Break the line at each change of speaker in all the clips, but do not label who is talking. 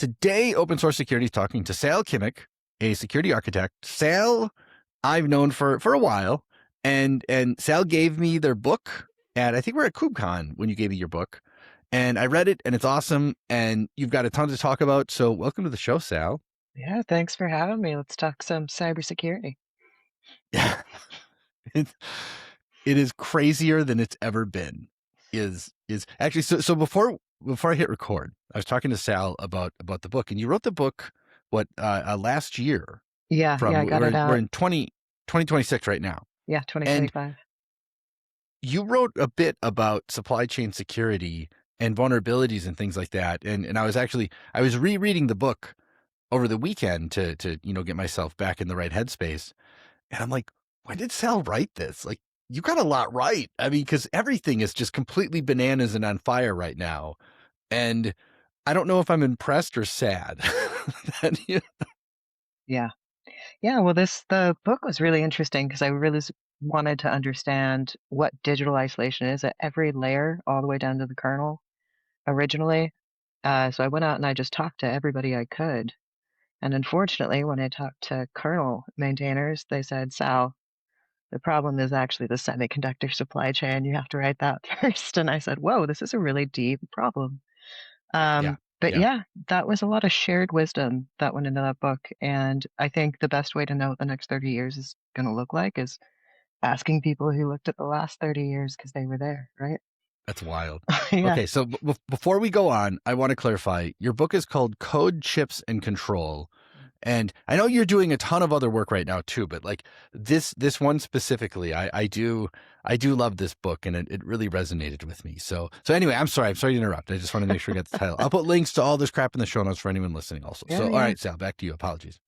Today, Open Source Security is talking to Sal Kimmich, a security architect. Sal, I've known for a while, and Sal gave me their book, and I think we're at KubeCon when you gave me your book, and I read it, and it's awesome, and you've got a ton to talk about, so welcome to the show, Sal.
Yeah, thanks for having me. Let's talk some cybersecurity.
Yeah, it, it is crazier than it's ever been. Is actually so before I hit record, I was talking to Sal about the book, and you wrote the book last year.
Yeah, I got it
We're
out.
in 2026 right now,
Yeah,
and
2025.
you wrote a bit about supply chain security and vulnerabilities and things like that. And I was rereading the book over the weekend to get myself back in the right headspace. And I'm like, when did Sal write this? Like, you got a lot right. I mean, because everything is just completely bananas and on fire right now. And I don't know if I'm impressed or sad.
Yeah. Yeah, well, the book was really interesting because I really wanted to understand what digital isolation is at every layer, all the way down to the kernel originally. So I went out and I just talked to everybody I could. And unfortunately, when I talked to kernel maintainers, they said, Sal, the problem is actually the semiconductor supply chain. You have to write that first. And I said, whoa, this is a really deep problem.
Yeah.
But
Yeah.
yeah, that was a lot of shared wisdom that went into that book. And I think the best way to know what the next 30 years is going to look like is asking people who looked at the last 30 years because they were there, right?
That's wild.
Yeah.
Okay, so before we go on, I want to clarify. Your book is called Code, Chips, and Control. And I know you're doing a ton of other work right now too, but like this one specifically, I do love this book, and it really resonated with me. So anyway, I'm sorry to interrupt. I just want to make sure I get the title. I'll put links to all this crap in the show notes for anyone listening also.
Yeah,
So all
yeah.
right, Sal, back to you. Apologies.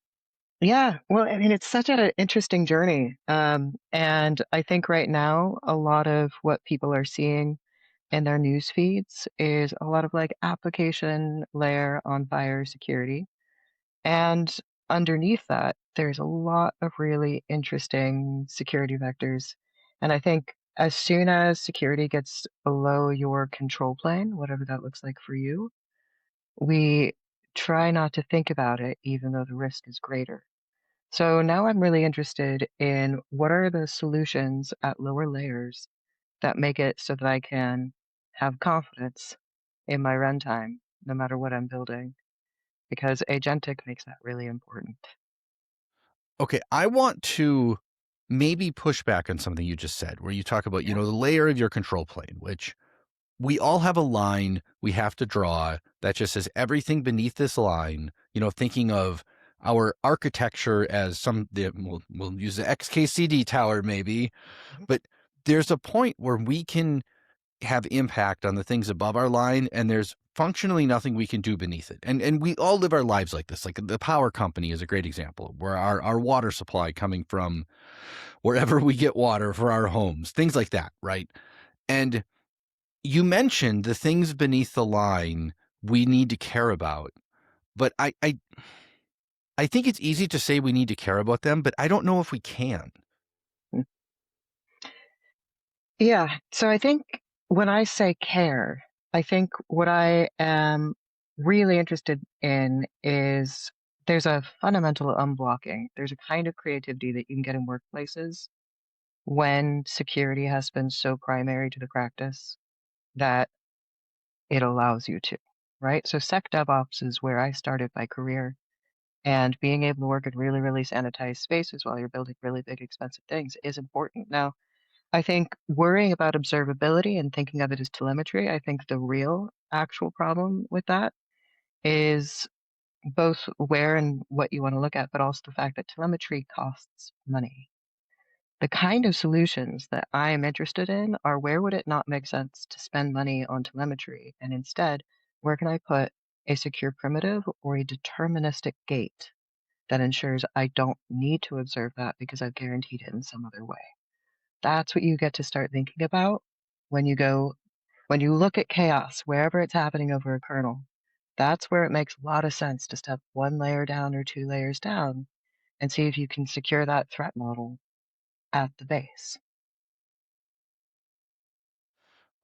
Yeah. Well, I mean, it's such an interesting journey. And I think right now, a lot of what people are seeing in their news feeds is a lot of like application layer on fire security. And underneath that, there's a lot of really interesting security vectors. And I think as soon as security gets below your control plane, whatever that looks like for you, we try not to think about it, even though the risk is greater. So now I'm really interested in what are the solutions at lower layers that make it so that I can have confidence in my runtime, no matter what I'm building, because agentic makes that really important.
Okay, I want to maybe push back on something you just said, where you talk about,
Yeah.
the layer of your control plane, which we all have a line we have to draw that just says everything beneath this line, thinking of our architecture as we'll use the XKCD tower maybe,
Mhm.
but there's a point where we can have impact on the things above our line, and there's functionally nothing we can do beneath it. And we all live our lives like this. Like the power company is a great example, where our water supply coming from wherever we get water for our homes, things like that, right? And you mentioned the things beneath the line we need to care about, but I think it's easy to say we need to care about them, but I don't know if we can.
Yeah. So I think when I say care, I think what I am really interested in is there's a fundamental unblocking. There's a kind of creativity that you can get in workplaces when security has been so primary to the practice that it allows you to, right? So Sec DevOps is where I started my career, and being able to work in really, really sanitized spaces while you're building really big, expensive things is important. Now, I think worrying about observability and thinking of it as telemetry, I think the real actual problem with that is both where and what you want to look at, but also the fact that telemetry costs money. The kind of solutions that I am interested in are where would it not make sense to spend money on telemetry? And instead, where can I put a secure primitive or a deterministic gate that ensures I don't need to observe that because I've guaranteed it in some other way? That's what you get to start thinking about when when you look at chaos, wherever it's happening over a kernel. That's where it makes a lot of sense to step one layer down or two layers down and see if you can secure that threat model at the base.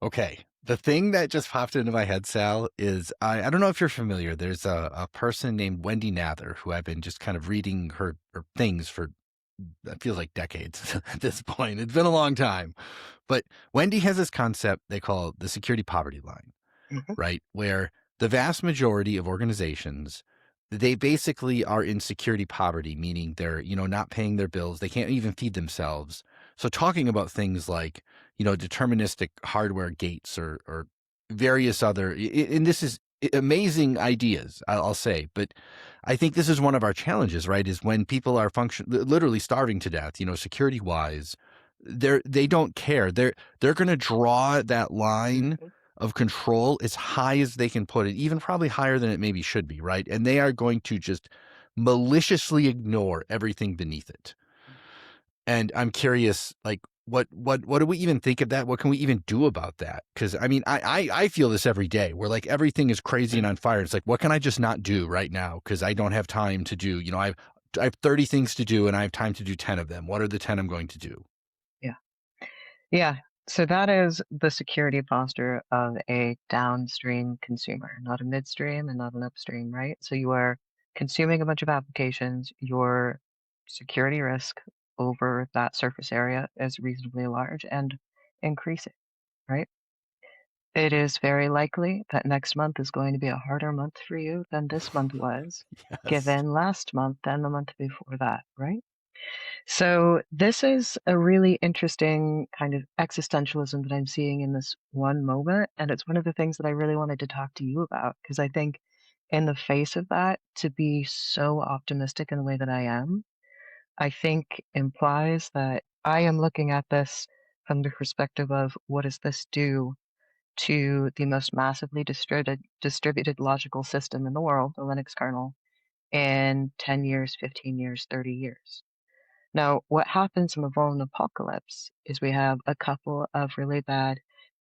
Okay. The thing that just popped into my head, Sal, is I don't know if you're familiar. There's a person named Wendy Nather who I've been just kind of reading her things for, it feels like decades at this point. It's been a long time. But Wendy has this concept they call the security poverty line,
Mhm.
right? Where the vast majority of organizations, they basically are in security poverty, meaning they're, not paying their bills. They can't even feed themselves. So talking about things like, deterministic hardware gates or various other, and this is amazing ideas, I'll say, but I think this is one of our challenges, right? Is when people are literally starving to death, security wise, they don't care. They're going to draw that line
Mhm.
of control as high as they can put it, even probably higher than it maybe should be, right? And they are going to just maliciously ignore everything beneath it. And I'm curious, like, what do we even think of that? What can we even do about that? Because I mean, I feel this every day, where like everything is crazy and on fire. It's like, what can I just not do right now? Because I don't have time to do. I have 30 things to do, and I have time to do 10 of them. What are the 10 I'm going to do?
Yeah. Yeah. So that is the security posture of a downstream consumer, not a midstream and not an upstream, right? So you are consuming a bunch of applications, your security risk over that surface area is reasonably large and increasing, right? It is very likely that next month is going to be a harder month for you than this month was,
Yes.
given last month and the month before that, right? So this is a really interesting kind of existentialism that I'm seeing in this one moment. And it's one of the things that I really wanted to talk to you about, because I think in the face of that, to be so optimistic in the way that I am, I think implies that I am looking at this from the perspective of what does this do to the most massively distributed logical system in the world, the Linux kernel, in 10 years, 15 years, 30 years. Now, what happens in the Voln apocalypse is we have a couple of really bad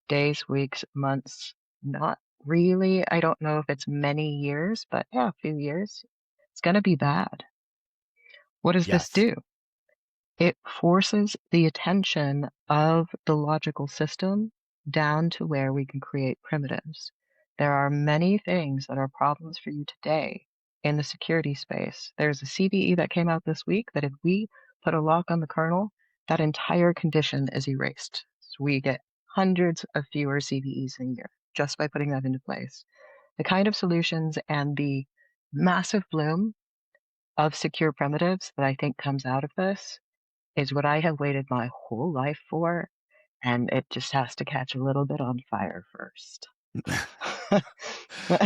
days, weeks, months, not really. I don't know if it's many years, but yeah, a few years. It's going to be bad. What does this
Yes.
do? It forces the attention of the logical system down to where we can create primitives. There are many things that are problems for you today in the security space. There's a CVE that came out this week that if we put a lock on the kernel, that entire condition is erased. So we get hundreds of fewer CVEs a year just by putting that into place. The kind of solutions and the massive bloom of secure primitives that I think comes out of this is what I have waited my whole life for, and it just has to catch a little bit on fire first.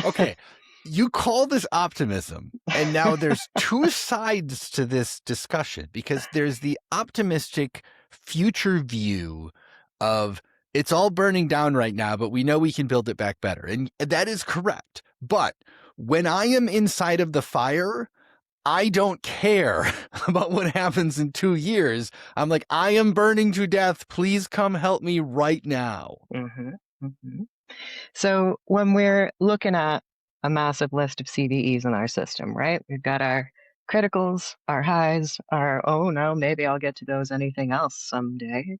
Okay. You call this optimism, and now there's two sides to this discussion, because there's the optimistic future view of it's all burning down right now, but we know we can build it back better. And that is correct. But when I am inside of the fire, I don't care about what happens in 2 years. I'm like, I am burning to death. Please come help me right now.
hmm hmm So when we're looking at a massive list of CVEs in our system, right? We've got our criticals, our highs, our, oh no, maybe I'll get to those anything else someday.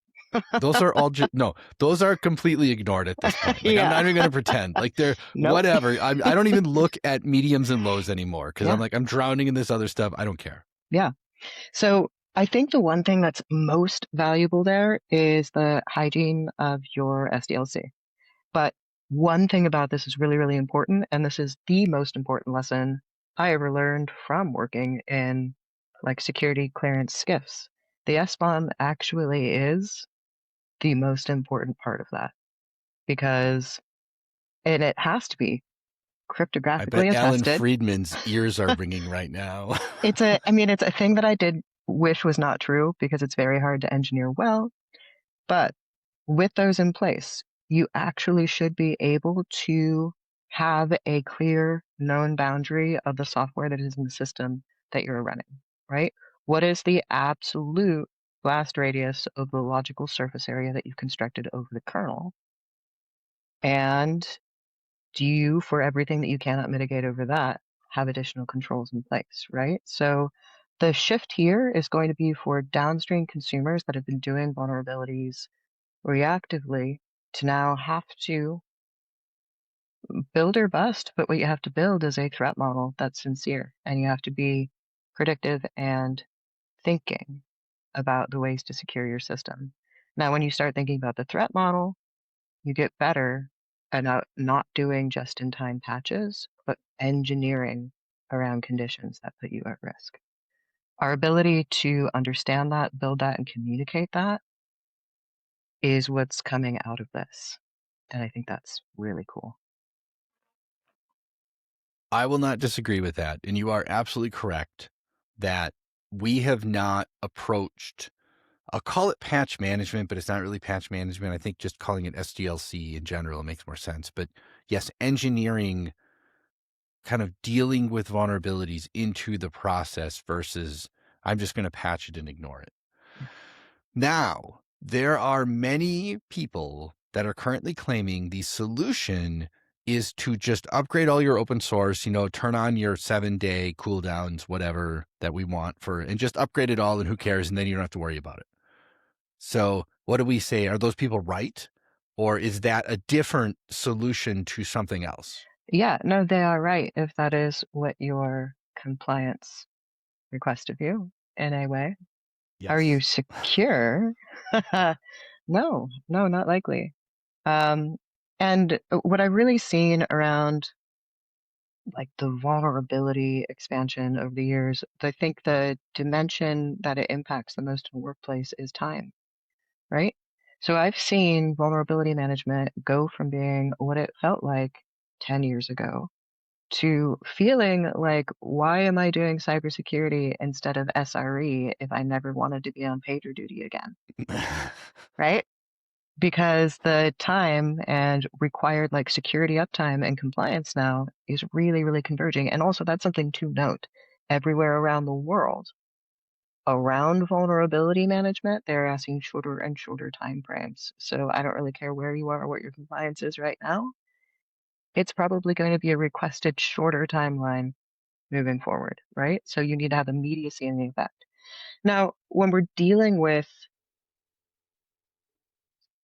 Those are all just no. Those are completely ignored at this point. Like I'm
Yeah.
not even going to pretend. Like they're
Nope.
whatever. I don't even look at mediums and lows anymore because I'm
Yeah.
like I'm drowning in this other stuff. I don't care.
Yeah. So I think the one thing that's most valuable there is the hygiene of your SDLC. But one thing about this is really, really important, and this is the most important lesson I ever learned from working in like security clearance skiffs. The SBOM actually is the most important part of that because and it has to be
I bet
cryptographically
Alan
attested.
Friedman's ears are ringing right now.
It's a thing that I did wish was not true because it's very hard to engineer well. But with those in place, you actually should be able to have a clear known boundary of the software that is in the system that you're running, right? What is the absolute blast radius of the logical surface area that you've constructed over the kernel? And do you, for everything that you cannot mitigate over that, have additional controls in place, right? So the shift here is going to be for downstream consumers that have been doing vulnerabilities reactively to now have to build or bust, but what you have to build is a threat model that's sincere, and you have to be predictive and thinking about the ways to secure your system. Now, when you start thinking about the threat model, you get better at not doing just in time patches, but engineering around conditions that put you at risk. Our ability to understand that, build that, and communicate that is what's coming out of this. And I think that's really cool.
I will not disagree with that. And you are absolutely correct that we have not approached, I'll call it patch management, but it's not really patch management. I think just calling it SDLC in general makes more sense. But yes, engineering, kind of dealing with vulnerabilities into the process versus I'm just going to patch it and ignore it.
Yeah.
Now, there are many people that are currently claiming the solution is to just upgrade all your open source, turn on your 7-day cooldowns, whatever that we want for, and just upgrade it all and who cares? And then you don't have to worry about it. So what do we say? Are those people right? Or is that a different solution to something else?
Yeah, no, they are right if that is what your compliance request of you in a way. Are you
Yes.
secure? No, no, not likely. Um, and what I've really seen around like the vulnerability expansion over the years, I think the dimension that it impacts the most in the workplace is time, right? So I've seen vulnerability management go from being what it felt like 10 years ago to feeling like, why am I doing cybersecurity instead of SRE if I never wanted to be on pager duty again? Right? Because the time and required like security uptime and compliance now is really, really converging. And also, that's something to note everywhere around the world. Around vulnerability management, they're asking shorter and shorter time frames. So I don't really care where you are or what your compliance is right now. It's probably going to be a requested shorter timeline moving forward, right? So you need to have immediacy in the effect. Now, when we're dealing with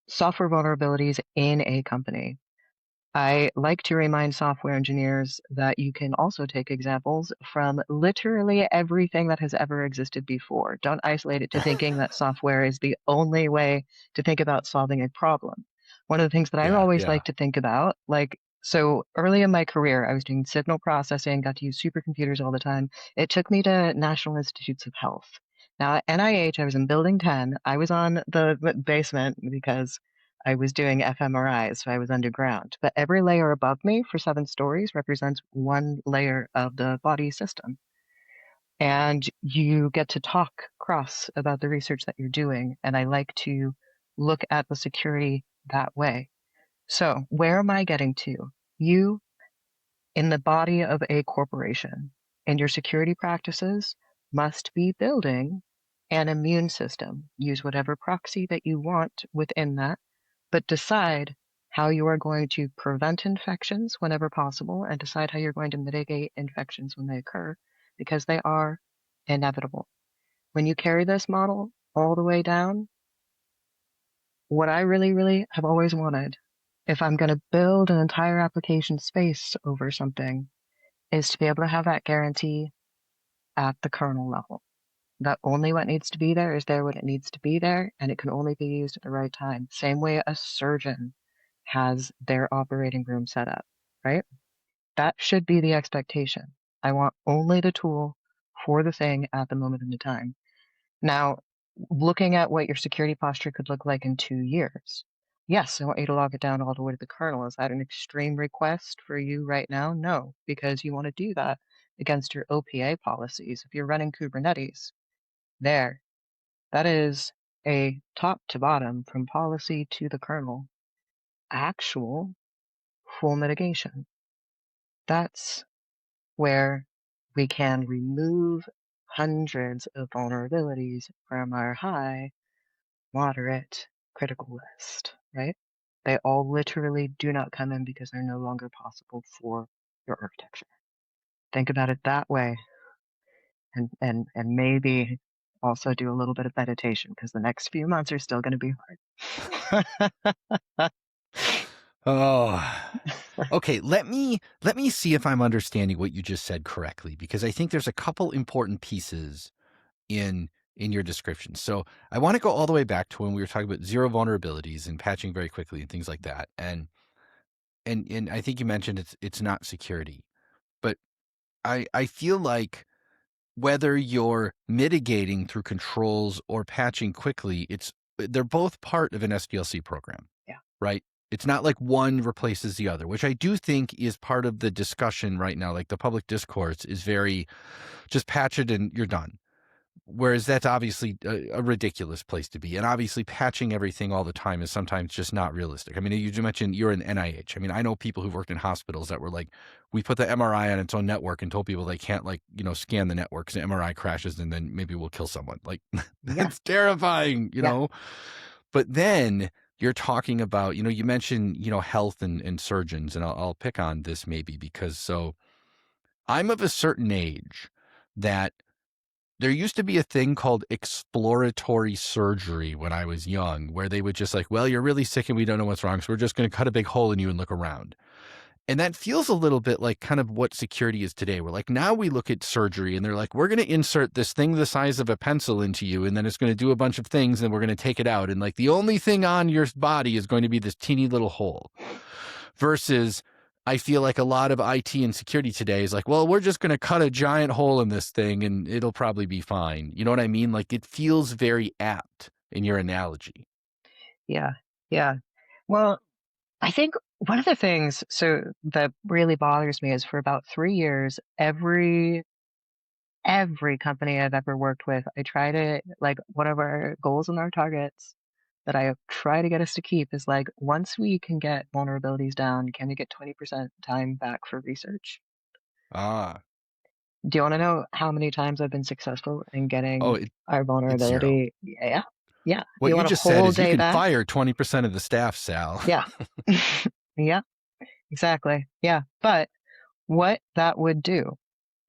software vulnerabilities in a company, I like to remind software engineers that you can also take examples from literally everything that has ever existed before. Don't isolate it to thinking that software is the only way to think about solving a problem. One of the things that I
Yeah,
always
yeah.
like to think about, like, so early in my career, I was doing signal processing, got to use supercomputers all the time. It took me to National Institutes of Health. Now, at NIH, I was in Building 10. I was on the basement because I was doing fMRIs, so I was underground. But every layer above me for 7 stories represents one layer of the body system. And you get to talk cross about the research that you're doing. And I like to look at the security that way. So, where am I getting to? You in the body of a corporation, and your security practices must be building an immune system. Use whatever proxy that you want within that, but decide how you are going to prevent infections whenever possible and decide how you're going to mitigate infections when they occur because they are inevitable. When you carry this model all the way down, what I really, really have always wanted, if I'm going to build an entire application space over something, is to be able to have that guarantee at the kernel level. That only what needs to be there is there when it needs to be there, and it can only be used at the right time. Same way a surgeon has their operating room set up, right? That should be the expectation. I want only the tool for the thing at the moment in the time. Now, looking at what your security posture could look like in 2 years. Yes, I want you to log it down all the way to the kernel. Is that an extreme request for you right now? No, because you want to do that against your OPA policies. If you're running Kubernetes, there, that is a top to bottom from policy to the kernel, actual full mitigation. That's where we can remove hundreds of vulnerabilities from our high, moderate, critical list, right? They all literally do not come in because they're no longer possible for your architecture. Think about it that way, and maybe also do a little bit of meditation because the next few months are still going to be hard.
Oh, okay. Let me see if I'm understanding what you just said correctly, because I think there's a couple important pieces in your description. So I want to go all the way back to when we were talking about zero vulnerabilities and patching very quickly and things like that. And I think you mentioned it's not security, but I feel like whether you're mitigating through controls or patching quickly, they're both part of an SDLC program,
Yeah.
right? It's not like one replaces the other, which I do think is part of the discussion right now. Like the public discourse is very just patch it and you're done. Whereas that's obviously a ridiculous place to be. And obviously patching everything all the time is sometimes just not realistic. I mean, you mentioned you're in NIH. I mean, I know people who've worked in hospitals that were like, we put the MRI on its own network and told people they can't scan the network because the MRI crashes and then maybe we'll kill someone. Like
Yeah.
that's terrifying,
Yeah.
But then you're talking about, you mentioned, health and surgeons, and I'll pick on this maybe because I'm of a certain age that there used to be a thing called exploratory surgery when I was young, where they would just like, well, you're really sick and we don't know what's wrong, so we're just going to cut a big hole in you and look around. And that feels a little bit like kind of what security is today. We're like, now we look at surgery and they're like, we're going to insert this thing the size of a pencil into you, and then it's going to do a bunch of things, and we're going to take it out. And like the only thing on your body is going to be this teeny little hole. Versus I feel like a lot of IT and security today is like, well, we're just going to cut a giant hole in this thing and it'll probably be fine. You know what I mean? Like it feels very apt in your analogy.
Yeah. Yeah. Well, I think one of the things that really bothers me is for about 3 years, every company I've ever worked with, I try to like one of our goals and our targets that I try to get us to keep is like once we can get vulnerabilities down, can we get 20% time back for research?
Ah,
Do you want to know how many times I've been successful in
oh,
getting our
it's zero.
vulnerability? Yeah. Yeah.
What
You
you
want a
just said
whole
is you
day
can
back?
fire 20% of the staff, Sal.
Yeah. Yeah, exactly. Yeah. But what that would do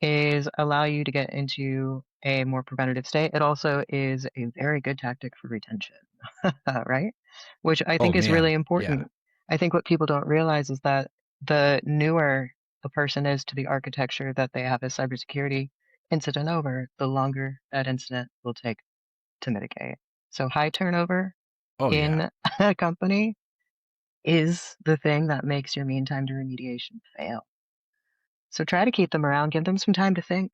is allow you to get into a more preventative state. It also is a very good tactic for retention, right? Which I
Oh
think is really
man. Yeah.
important. I think what people don't realize is that the newer a person is to the architecture that they have as cybersecurity incident over, the longer that incident will take to mitigate. So high turnover
Oh yeah.
in a company is the thing that makes your mean time to remediation fail. So try to keep them around, give them some time to think.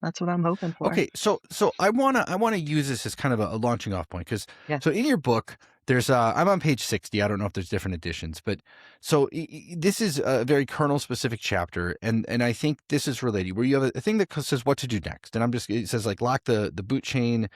That's what I'm hoping for.
Okay, so I wanna use this as kind of a launching off point because
Yeah.
so in your book there's I'm on page 60. I don't know if there's different editions, but so this is a very kernel specific chapter, and I think this is related where you have a thing that says what to do next, and it says like lock the boot chain,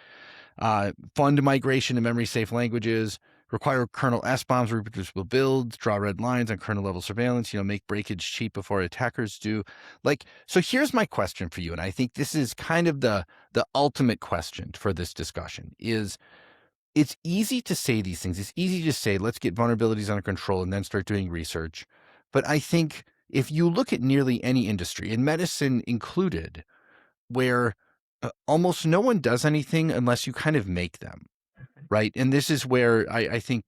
fund migration to memory safe languages, require kernel SBOMs, reproducible builds, draw red lines on kernel level surveillance, make breakage cheap before attackers do. Like, so here's my question for you. And I think this is kind of the ultimate question for this discussion is it's easy to say these things. It's easy to say, let's get vulnerabilities under control and then start doing research. But I think if you look at nearly any industry, and medicine included, where almost no one does anything unless you kind of make them. Right. And this is where I think,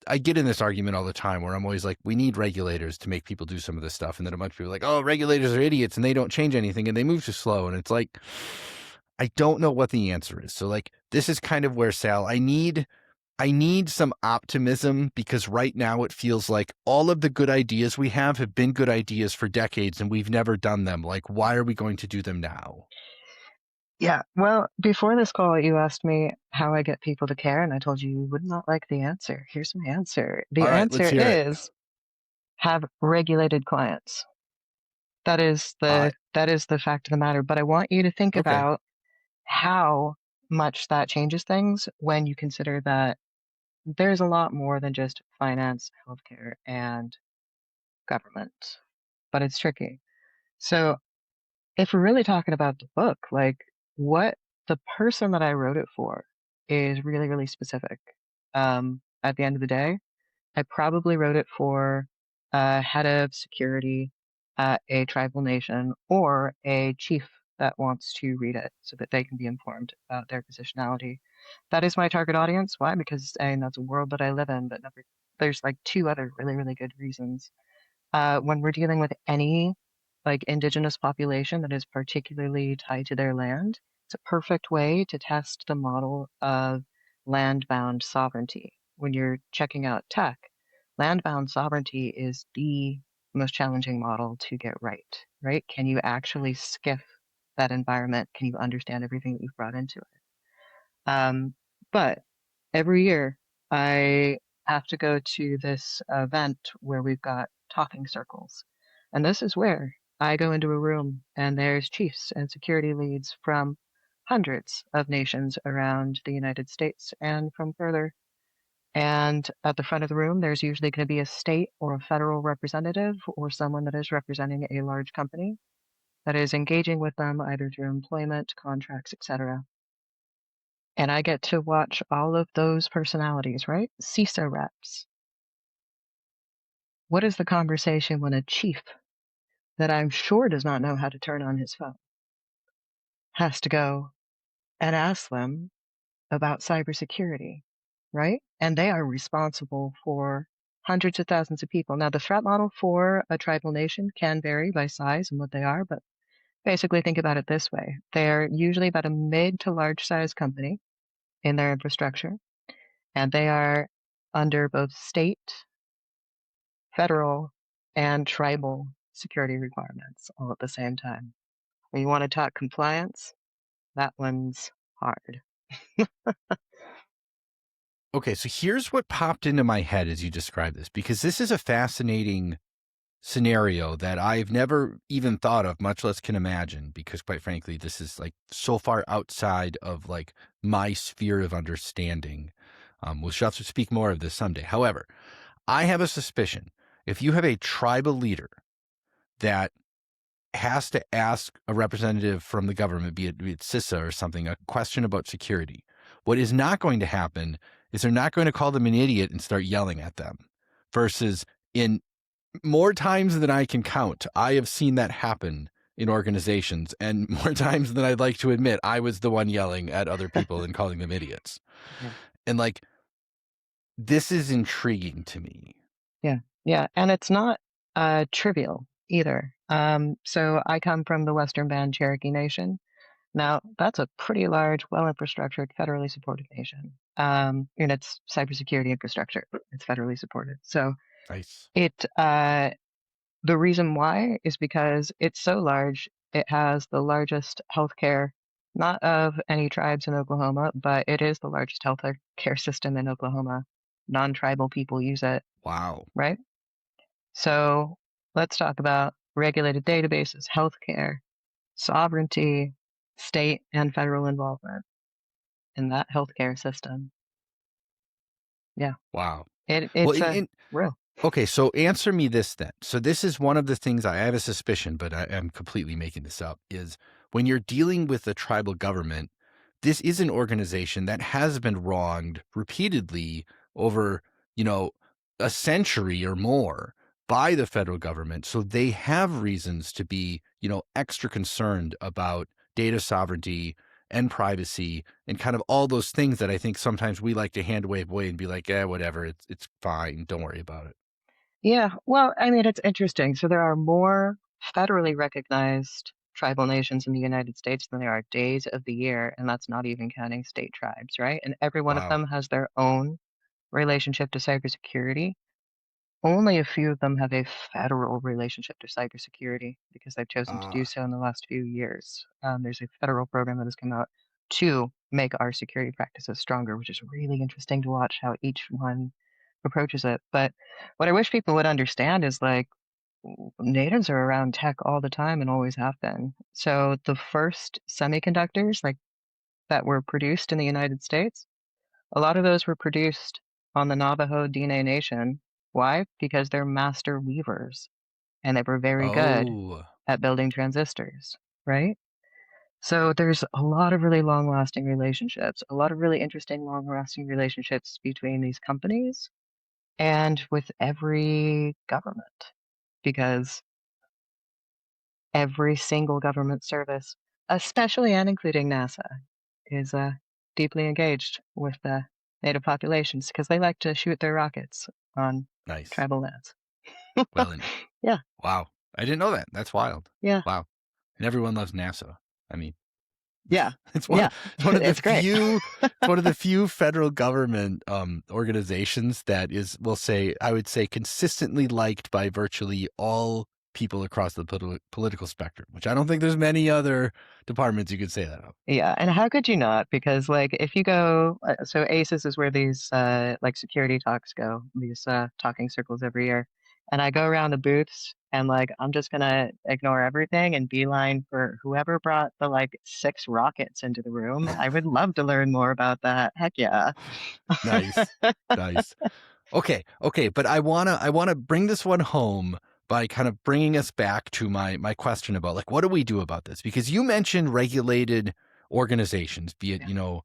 I get in this argument all the time where I'm always like, we need regulators to make people do some of this stuff. And then a bunch of people are like, oh, regulators are idiots and they don't change anything and they move too slow. And it's like, I don't know what the answer is. So like, this is kind of where Sal, I need some optimism because right now it feels like all of the good ideas we have been good ideas for decades and we've never done them. Like, why are we going to do them now?
Yeah. Well, before this call, you asked me how I get people to care, and I told you you would not like the answer. Here's my answer. The
All right, let's
answer
hear it.
is have regulated clients.
Uh,
That is the fact of the matter. But I want you to think
okay.
about how much that changes things when you consider that there's a lot more than just finance, healthcare, and government. But it's tricky. So if we're really talking about the book, like what the person that I wrote it for is really, really specific. At the end of the day, I probably wrote it for a head of security at a tribal nation or a chief that wants to read it so that they can be informed about their positionality. That is my target audience. Why? Because A, that's a world that I live in, but number there's like two other really, really good reasons. When we're dealing with any like indigenous population that is particularly tied to their land, it's a perfect way to test the model of land-bound sovereignty. When you're checking out tech, land-bound sovereignty is the most challenging model to get right, right? Can you actually skiff that environment? Can you understand everything that you've brought into it? But every year I have to go to this event where we've got talking circles. And this is where I go into a room and there's chiefs and security leads from hundreds of nations around the United States and from further. And at the front of the room, there's usually going to be a state or a federal representative or someone that is representing a large company that is engaging with them either through employment, contracts, etc. And I get to watch all of those personalities, right? CISA reps. What is the conversation when a chief that I'm sure does not know how to turn on his phone has to go and ask them about cybersecurity, right? And they are responsible for hundreds of thousands of people. Now, the threat model for a tribal nation can vary by size and what they are, but basically think about it this way. They're usually about a mid to large size company in their infrastructure, and they are under both state, federal, and tribal security requirements all at the same time. When you want to talk compliance, that one's hard.
Okay, so here's what popped into my head as you described this, because this is a fascinating scenario that I've never even thought of, much less can imagine, because quite frankly, this is like so far outside of like my sphere of understanding. We'll have to speak more of this someday. However, I have a suspicion if you have a tribal leader that has to ask a representative from the government, be it CISA or something, a question about security, what is not going to happen is they're not going to call them an idiot and start yelling at them. Versus in more times than I can count, I have seen that happen in organizations, and more times than I'd like to admit, I was the one yelling at other people and calling them idiots.
Yeah.
And like, this is intriguing to me.
Yeah. Yeah. And it's not trivial either. So I come from the Western Band Cherokee Nation. Now, that's a pretty large, well infrastructured, federally supported nation. And its cybersecurity infrastructure, it's federally supported. So
Nice.
it the reason why is because it's so large, it has the largest healthcare, not of any tribes in Oklahoma, but it is the largest healthcare system in Oklahoma. Non-tribal people use it,
Wow.
right? So let's talk about regulated databases, healthcare, sovereignty, state and federal involvement in that healthcare system. Yeah,
Wow. Well,
it's a real.
okay, so answer me this then. So this is one of the things I have a suspicion, but I am completely making this up, is when you're dealing with a tribal government, this is an organization that has been wronged repeatedly over, you know, a century or more by the federal government. So they have reasons to be, extra concerned about data sovereignty and privacy and kind of all those things that I think sometimes we like to hand wave away and be like, whatever, it's fine. Don't worry about it.
Yeah, well, I mean, it's interesting. So there are more federally recognized tribal nations in the United States than there are days of the year, and that's not even counting state tribes, right? And every one of
Wow.
them has their own relationship to cybersecurity. Only a few of them have a federal relationship to cybersecurity because they've chosen to do
Ah,
so in the last few years. There's a federal program that has come out to make our security practices stronger, which is really interesting to watch how each one approaches it. But what I wish people would understand is like natives are around tech all the time and always have been. So the first semiconductors like that were produced in the United States, a lot of those were produced on the Navajo DNA Nation. Why? Because they're master weavers and they were very good
oh,
at building transistors, right? So there's a lot of really long lasting relationships, a lot of really interesting long lasting relationships between these companies and with every government because every single government service, especially and including NASA, is deeply engaged with the native populations because they like to shoot their rockets on
Nice.
tribal lands.
Well, and
Yeah,
wow. I didn't know that. That's wild.
yeah,
Wow. And everyone loves NASA. I mean,
yeah,
it's one
yeah.
of it's one of the
It's great.
few it's one of the few federal government organizations that is, we'll say, I would say, consistently liked by virtually all people across the political spectrum, which I don't think there's many other departments you could say that of.
Yeah, and how could you not? Because, like, if you go so ACES is where these, like, security talks go, these, talking circles every year, and I go around the booths, and, like, I'm just gonna ignore everything and beeline for whoever brought the, like, 6 rockets into the room. I would love to learn more about that. Heck yeah.
Nice. Nice. Okay, but I wanna bring this one home by kind of bringing us back to my question about, like, what do we do about this? Because you mentioned regulated organizations, be it,
Yeah.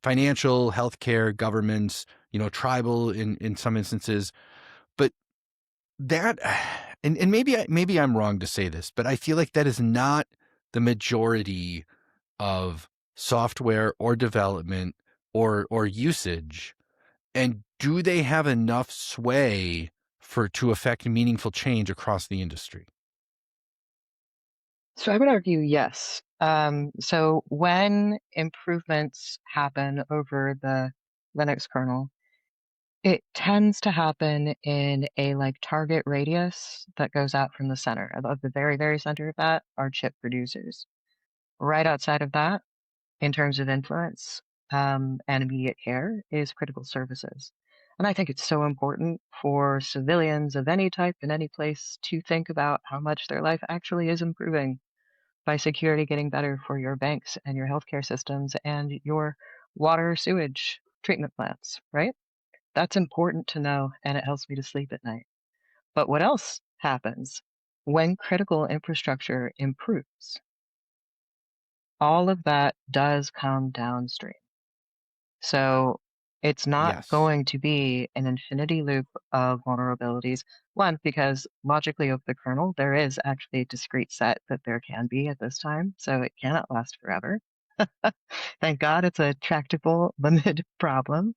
financial, healthcare, governments, tribal in some instances, but that and maybe I'm wrong to say this, but I feel like that is not the majority of software or development or usage. And do they have enough sway to affect meaningful change across the industry?
So I would argue yes. So when improvements happen over the Linux kernel, it tends to happen in a, like, target radius that goes out from the center. Of the very, very center of that are chip producers. Right outside of that, in terms of influence, and immediate care, is critical services. And I think it's so important for civilians of any type in any place to think about how much their life actually is improving by security getting better for your banks and your healthcare systems and your water sewage treatment plants, right? That's important to know, and it helps me to sleep at night. But what else happens when critical infrastructure improves? All of that does come downstream. So it's not
Yes.
going to be an infinity loop of vulnerabilities. One, because logically of the kernel, there is actually a discrete set that there can be at this time, so it cannot last forever. Thank God it's a tractable, limited problem.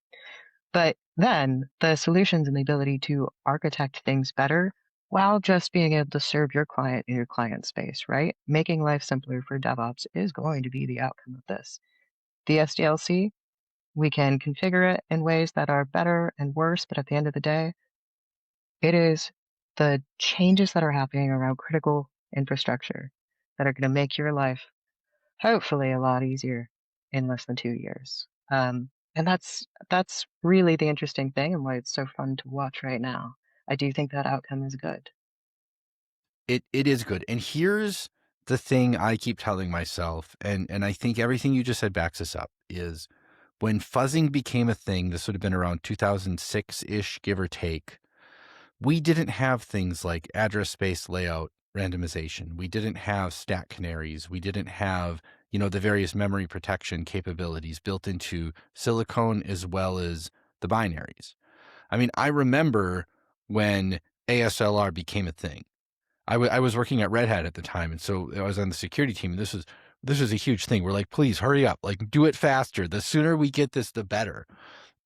But then the solutions and the ability to architect things better while just being able to serve your client in your client space, right? Making life simpler for DevOps is going to be the outcome of this. The SDLC, we can configure it in ways that are better and worse, but at the end of the day, it is the changes that are happening around critical infrastructure that are going to make your life hopefully a lot easier in less than 2 years. And that's really the interesting thing and why it's so fun to watch right now. I do think that outcome is good.
It is good. And here's the thing I keep telling myself, and I think everything you just said backs this up, is when fuzzing became a thing, this would have been around 2006-ish, give or take. We didn't have things like address space layout randomization. We didn't have stack canaries. We didn't have, the various memory protection capabilities built into silicone as well as the binaries. I mean, I remember when ASLR became a thing. I was working at Red Hat at the time, and so I was on the security team. And this was a huge thing. We're like, please hurry up, like do it faster. The sooner we get this, the better.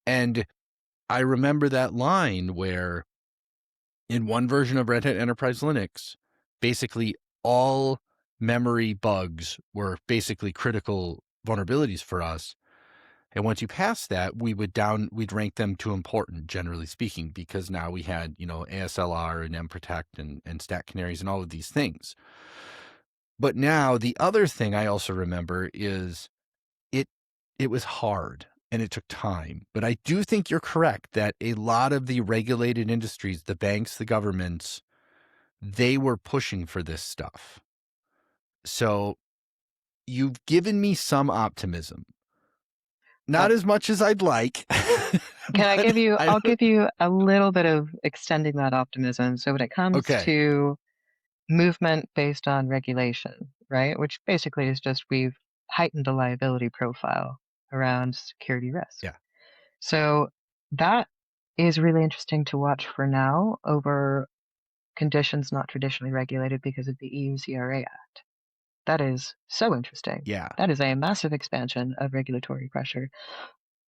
And I remember that line where in one version of Red Hat Enterprise Linux, basically all memory bugs were basically critical vulnerabilities for us. And once you pass that, we'd rank them to important, generally speaking, because now we had, ASLR and mprotect and stack canaries and all of these things. But now the other thing I also remember is it it was hard and it took time. But I do think you're correct that a lot of the regulated industries, the banks, the governments, they were pushing for this stuff. So you've given me some optimism.
Uh,
Not as much as I'd like,
can I
but
give you?
I
I'll give you a little bit of extending that optimism. So when it comes
okay.
to movement based on regulation, right? Which basically is just we've heightened the liability profile around security risk.
Yeah.
So that is really interesting to watch for now over conditions not traditionally regulated because of the EU CRA Act. That is so interesting.
Yeah.
That is a massive expansion of regulatory pressure.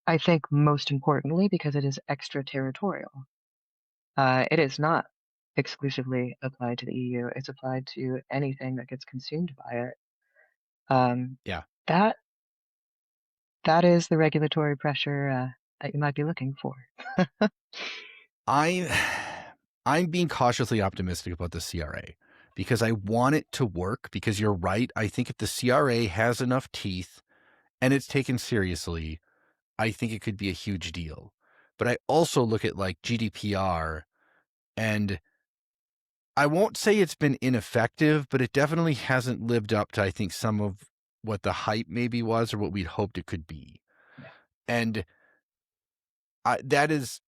I think most importantly because it is extraterritorial. It is not exclusively applied to the EU. It's applied to anything that gets consumed by it. Um,
Yeah.
that that is the regulatory pressure that you might be looking for.
I I'm being cautiously optimistic about the CRA because I want it to work because you're right. I think if the CRA has enough teeth and it's taken seriously, I think it could be a huge deal. But I also look at like GDPR, and I won't say it's been ineffective, but it definitely hasn't lived up to, I think, some of what the hype maybe was or what we'd hoped it could be.
Yeah,
And that is,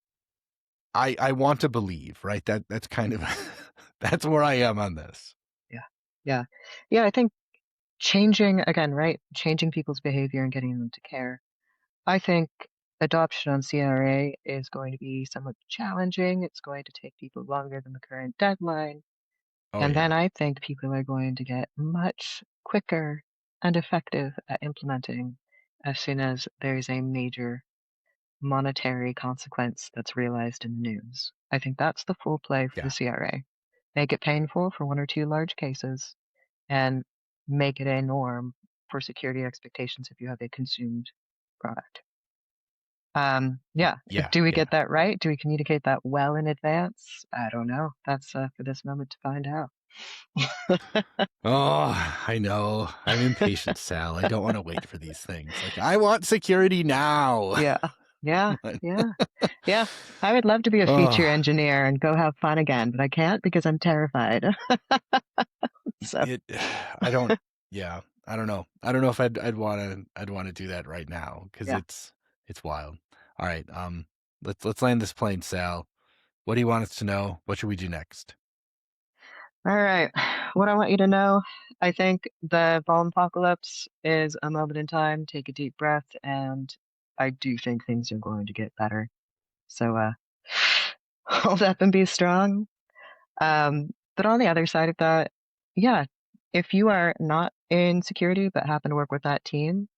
I want to believe, right? That's kind of that's where I am on this.
yeah, yeah, yeah. I think changing again, right? Changing people's behavior and getting them to care. I think adoption on CRA is going to be somewhat challenging. It's going to take people longer than the current deadline.
Oh
And
yeah,
then I think people are going to get much quicker and effective at implementing as soon as there's a major monetary consequence that's realized in the news. I think that's the full play for the
yeah,
CRA. Make it painful for one or two large cases and make it a norm for security expectations if you have a consumed product. Yeah.
yeah,
Do we
yeah.
get that right? Do we communicate that well in advance? I don't know. That's for this moment to find out.
Oh, I know. I'm impatient, Sal. I don't want to wait for these things. Like I want security now.
Yeah. Yeah. Yeah. Yeah. I would love to be a feature
Oh,
engineer and go have fun again, but I can't because I'm terrified. So,
it. I don't. Yeah, I don't know. I don't know if I'd want to do that right now because
yeah.
it's wild. All right. Let's land this plane, Sal. What do you want us to know? What should we do next?
All right. What I want you to know, I think the Vuln apocalypse is a moment in time. Take a deep breath, and I do think things are going to get better. So, hold up and be strong. But on the other side of that, yeah, if you are not in security but happen to work with that team,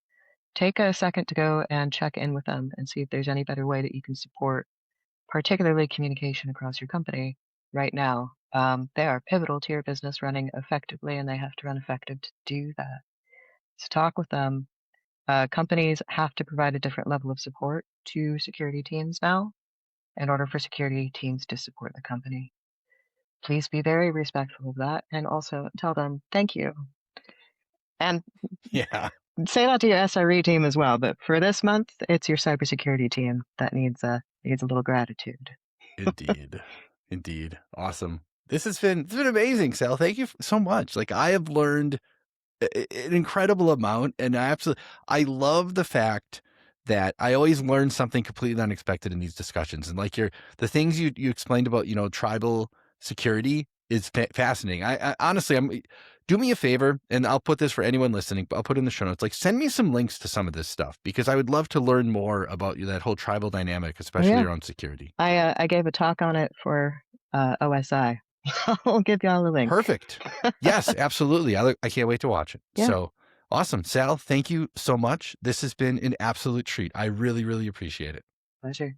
take a second to go and check in with them and see if there's any better way that you can support, particularly communication across your company right now. They are pivotal to your business running effectively, and they have to run effective to do that. So talk with them. Companies have to provide a different level of support to security teams now in order for security teams to support the company. Please be very respectful of that and also tell them thank you. And
Yeah,
say that to your SRE team as well. But for this month, it's your cybersecurity team that needs a little gratitude.
indeed, indeed. Awesome. This has been amazing, Sal. Thank you so much. Like I have learned an incredible amount, and I love the fact that I always learn something completely unexpected in these discussions. And like the things you explained about tribal security is fascinating. I honestly, do me a favor, and I'll put this for anyone listening, but I'll put it in the show notes. Like send me some links to some of this stuff because I would love to learn more about that whole tribal dynamic,
Oh
especially
yeah,
around security.
I gave a talk on it for OSI. I'll give y'all a link.
Perfect. Yes, absolutely. I can't wait to watch it.
Yeah,
So awesome. Sal, thank you so much. This has been an absolute treat. I really, really appreciate it.
pleasure.